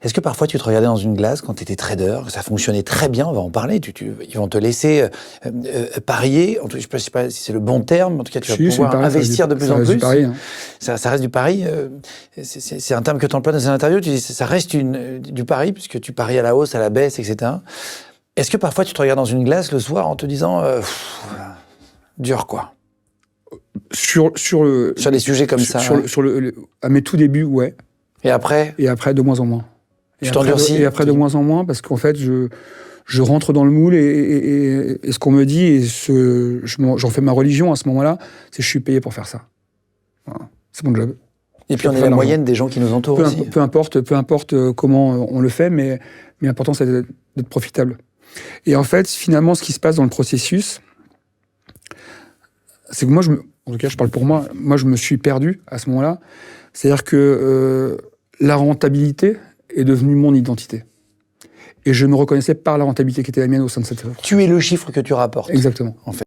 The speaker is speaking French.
Est-ce que parfois tu te regardais dans une glace quand tu étais trader, que ça fonctionnait très bien, on va en parler, ils vont te laisser parier, je ne sais pas si c'est le bon terme, en tout cas tu vas pouvoir investir de plus en plus. Pari, hein. Ça reste du pari, c'est un terme que tu emploies dans un interview, tu dis ça reste du pari, puisque tu paries à la hausse, à la baisse, etc. Est-ce que parfois tu te regardes dans une glace le soir en te disant dur quoi? Sur des sujets comme ça. À mes tout débuts, ouais. Et après? Et après, de moins en moins. Tu t'endurcis? Et après, de moins en moins, parce qu'en fait, je rentre dans le moule et ce qu'on me dit, et j'en fais ma religion à ce moment-là, c'est que je suis payé pour faire ça. Voilà. C'est mon job. Et puis on est la moyenne des gens qui nous entourent aussi. Peu importe comment on le fait, mais l'important, c'est d'être profitable. Et en fait, finalement, ce qui se passe dans le processus, c'est que moi, en tout cas, je parle pour moi, je me suis perdu à ce moment-là. C'est-à-dire que la rentabilité est devenue mon identité. Et je me reconnaissais par la rentabilité qui était la mienne au sein de cette œuvre. Tu es le chiffre que tu rapportes. Exactement. En fait.